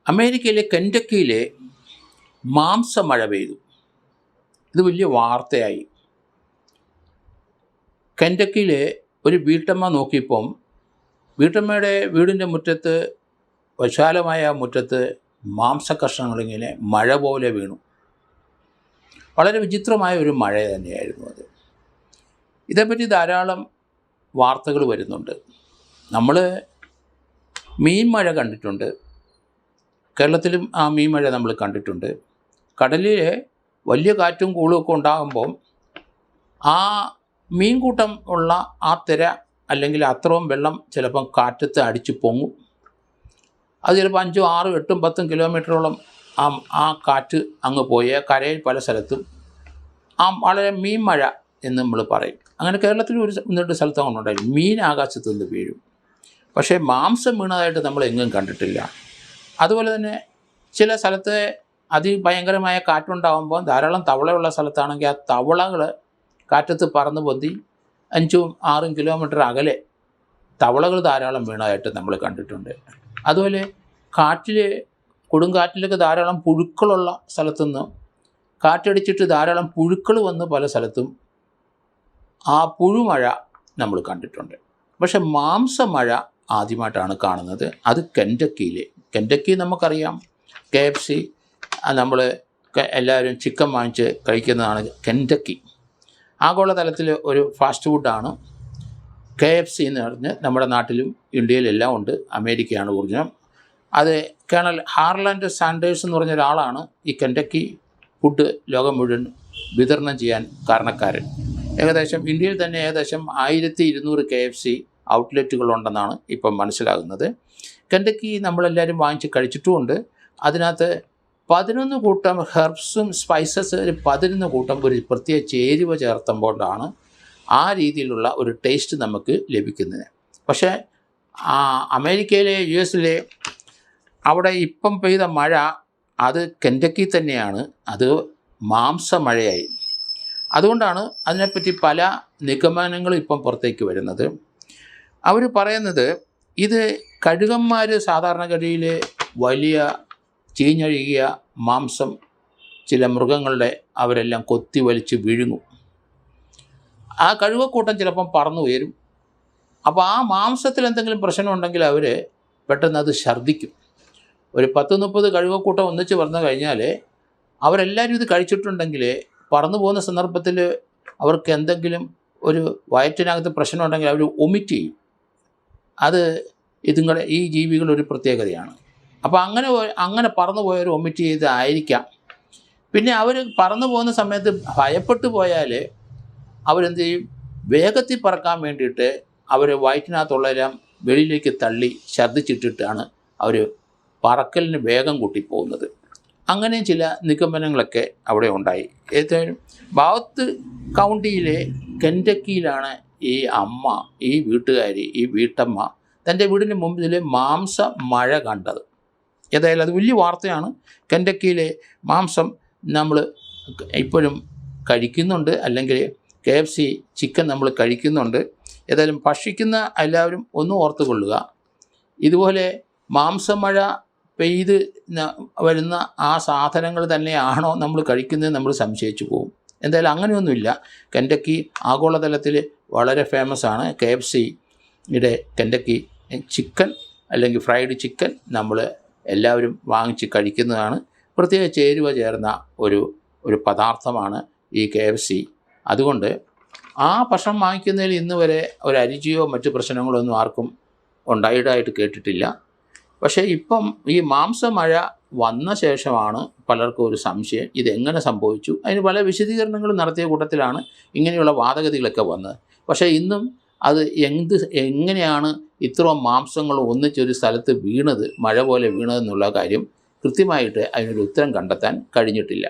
അമേരിക്കയിലെ കെൻറ്റക്കിയിലെ മാംസമഴ പെയ്തു. ഇത് വലിയ വാർത്തയായി. കെൻറ്റക്കിയിലെ ഒരു വീട്ടമ്മ നോക്കിയപ്പം വീട്ടമ്മയുടെ വീടിൻ്റെ മുറ്റത്ത്, വിശാലമായ മുറ്റത്ത് മാംസകഷ്ണങ്ങളിങ്ങനെ മഴ പോലെ വീണു. വളരെ വിചിത്രമായ ഒരു മഴ തന്നെയായിരുന്നു അത്. ഇതേപ്പറ്റി ധാരാളം വാർത്തകൾ വരുന്നുണ്ട്. നമ്മൾ മീൻ മഴ കണ്ടിട്ടുണ്ട്. കേരളത്തിലും ആ മീൻ മഴ നമ്മൾ കണ്ടിട്ടുണ്ട്. കടലിൽ വലിയ കാറ്റും കൂളുമൊക്കെ ഉണ്ടാകുമ്പോൾ ആ മീൻകൂട്ടം ഉള്ള ആ തിര അല്ലെങ്കിൽ അത്രയും വെള്ളം ചിലപ്പം കാറ്റത്ത് അടിച്ച് പൊങ്ങും. അത് ചിലപ്പോൾ 5, 6, 8, 10 കിലോമീറ്ററോളം ആ കാറ്റ് അങ്ങ് പോയ കരയിൽ പല സ്ഥലത്തും വളരെ മീൻ മഴ എന്ന് നമ്മൾ പറയും. അങ്ങനെ കേരളത്തിൽ ഒരു 1-2 സ്ഥലത്ത് അങ്ങനെ ഉണ്ടായി. മീൻ ആകാശത്ത് നിന്ന് വീഴും. പക്ഷേ മാംസം വീണതായിട്ട് നമ്മൾ എങ്ങും കണ്ടിട്ടില്ല. അതുപോലെ തന്നെ ചില സ്ഥലത്ത് അതിഭയങ്കരമായ കാറ്റുണ്ടാകുമ്പോൾ ധാരാളം തവളയുള്ള സ്ഥലത്താണെങ്കിൽ ആ തവളകൾ കാറ്റത്ത് പറന്ന് പൊന്തി 5, 6 കിലോമീറ്റർ അകലെ തവളകൾ ധാരാളം വീണതായിട്ട് നമ്മൾ കണ്ടിട്ടുണ്ട്. അതുപോലെ കൊടുങ്കാറ്റിലൊക്കെ ധാരാളം പുഴുക്കളുള്ള സ്ഥലത്തുനിന്ന് കാറ്റടിച്ചിട്ട് ധാരാളം പുഴുക്കൾ വന്ന് പല സ്ഥലത്തും ആ പുഴുമഴ നമ്മൾ കണ്ടിട്ടുണ്ട്. പക്ഷെ മാംസമഴ ആദ്യമായിട്ടാണ് കാണുന്നത്. അത് കെൻറ്റക്കി നമുക്കറിയാം. KFC നമ്മൾ എല്ലാവരും ചിക്കൻ വാങ്ങിച്ച് കഴിക്കുന്നതാണ് കെൻറ്റക്കി. ആഗോളതലത്തിൽ ഒരു ഫാസ്റ്റ് ഫുഡാണ് KFC എന്ന് പറഞ്ഞ്. നമ്മുടെ നാട്ടിലും ഇന്ത്യയിലെല്ലാം ഉണ്ട്. അമേരിക്കയാണ് ഒറിജിനൽ. അത് കേണൽ ഹാർലാൻഡ് സാൻഡേഴ്സ് എന്ന് പറഞ്ഞ ഒരാളാണ് ഈ കെൻറ്റക്കി ഫുഡ് ലോകം മുഴുവൻ വിതരണം ചെയ്യാൻ കാരണക്കാരൻ. ഇന്ത്യയിൽ തന്നെ ഏകദേശം 1200 KFC ഔട്ട്ലെറ്റുകളുണ്ടെന്നാണ് ഇപ്പം മനസ്സിലാകുന്നത്. കെൻറ്റക്കി നമ്മളെല്ലാവരും വാങ്ങിച്ച് കഴിച്ചിട്ടുമുണ്ട്. അതിനകത്ത് 11 കൂട്ടം ഹെർബ്സും സ്പൈസസ്, ഒരു 11 കൂട്ടം ഒരു പ്രത്യേക ചേരുവ ചേർത്തുമ്പോഴാണ് ആ രീതിയിലുള്ള ഒരു ടേസ്റ്റ് നമുക്ക് ലഭിക്കുന്നത്. പക്ഷേ അമേരിക്കയിലെ US അവിടെ ഇപ്പം പെയ്ത മഴ അത് കെൻറ്റക്കി തന്നെയാണ്. അത് മാംസമഴയായി. അതുകൊണ്ടാണ് അതിനെപ്പറ്റി പല നിഗമനങ്ങളും ഇപ്പം പുറത്തേക്ക് വരുന്നത്. അവർ പറയുന്നത് ഇത് കഴുകന്മാർ സാധാരണഗതിയിൽ വലിയ ചീഞ്ഞഴുകിയ മാംസം ചില മൃഗങ്ങളുടെ അവരെല്ലാം കൊത്തി വലിച്ച് വിഴുങ്ങും. ആ കഴുകക്കൂട്ടം ചിലപ്പം പറന്നു ഉയരും. അപ്പോൾ ആ മാംസത്തിൽ എന്തെങ്കിലും പ്രശ്നമുണ്ടെങ്കിൽ അവർ പെട്ടെന്ന് അത് ഛർദ്ദിക്കും. ഒരു 10-30 കഴുകക്കൂട്ടം ഒന്നിച്ച് വന്നു കഴിഞ്ഞാൽ അവരെല്ലാവരും ഇത് കഴിച്ചിട്ടുണ്ടെങ്കിൽ പറന്നു പോകുന്ന സന്ദർഭത്തിൽ അവർക്ക് എന്തെങ്കിലും ഒരു വയറ്റിനകത്ത് പ്രശ്നമുണ്ടെങ്കിൽ അവർ ഒമിറ്റ് ചെയ്യും. അത് ഈ ജീവികളൊരു പ്രത്യേകതയാണ്. അപ്പോൾ അങ്ങനെ പറന്നു പോയവർ ഒമിറ്റ് ചെയ്തായിരിക്കാം. പിന്നെ അവർ പറന്നു പോകുന്ന സമയത്ത് ഭയപ്പെട്ടു പോയാൽ അവരെന്ത് ചെയ്യും? വേഗത്തിൽ പറക്കാൻ വേണ്ടിയിട്ട് അവർ വയറ്റിനകത്തുള്ളതെല്ലാം വെളിയിലേക്ക് തള്ളി ഛർദ്ദിച്ചിട്ടിട്ടാണ് അവർ പറക്കലിന് വേഗം കൂട്ടിപ്പോകുന്നത്. അങ്ങനെ ചില നിഗമനങ്ങളൊക്കെ അവിടെ ഉണ്ടായി. ഏതായാലും ബൗത്ത് കൗണ്ടിയിലെ കെൻറ്റക്കിയിലാണ് ഈ വീട്ടുകാരി, ഈ വീട്ടമ്മ തൻ്റെ വീടിന് മുമ്പിൽ മഴ കണ്ടത്. ഏതായാലും അത് വലിയ വാർത്തയാണ്. കെൻറ്റക്കിയിലെ മാംസം നമ്മൾ ഇപ്പോഴും കഴിക്കുന്നുണ്ട്, അല്ലെങ്കിൽ KFC ചിക്കൻ നമ്മൾ കഴിക്കുന്നുണ്ട്. ഏതായാലും ഭക്ഷിക്കുന്ന എല്ലാവരും ഒന്ന് ഓർത്തുകൊള്ളുക. ഇതുപോലെ മാംസമഴ പെയ്ത് വരുന്ന ആ സാധനങ്ങൾ തന്നെയാണോ നമ്മൾ കഴിക്കുന്നത് നമ്മൾ സംശയിച്ചു പോകും. എന്തായാലും അങ്ങനെയൊന്നുമില്ല. കെൻറ്റക്കി ആഗോളതലത്തിൽ വളരെ ഫേമസ് ആണ്. KFCയുടെ കെൻറ്റക്കി ചിക്കൻ അല്ലെങ്കിൽ ഫ്രൈഡ് ചിക്കൻ നമ്മൾ എല്ലാവരും വാങ്ങിച്ച് കഴിക്കുന്നതാണ്. പ്രത്യേക ചേരുവ ചേർന്ന ഒരു പദാർത്ഥമാണ് ഈ KFC. അതുകൊണ്ട് ആ ഭക്ഷണം വാങ്ങിക്കുന്നതിൽ ഇന്ന് വരെ ഒരു അരുചിയോ മറ്റു പ്രശ്നങ്ങളോ ഒന്നും ആർക്കും ഉണ്ടായിട്ടായിട്ട് കേട്ടിട്ടില്ല. പക്ഷേ ഇപ്പം ഈ മാംസമഴ വന്ന ശേഷമാണ് പലർക്കും ഒരു സംശയം, ഇതെങ്ങനെ സംഭവിച്ചു. അതിന് പല വിശദീകരണങ്ങളും നടത്തിയ കൂട്ടത്തിലാണ് ഇങ്ങനെയുള്ള വാദഗതികളൊക്കെ വന്നത്. പക്ഷേ ഇന്നും അത് എങ്ങനെയാണ് ഇത്രയും മാംസങ്ങൾ ഒന്നിച്ചൊരു സ്ഥലത്ത് വീണത്, മഴ പോലെ വീണതെന്നുള്ള കാര്യം കൃത്യമായിട്ട് അതിനൊരു ഉത്തരം കണ്ടെത്താൻ കഴിഞ്ഞിട്ടില്ല.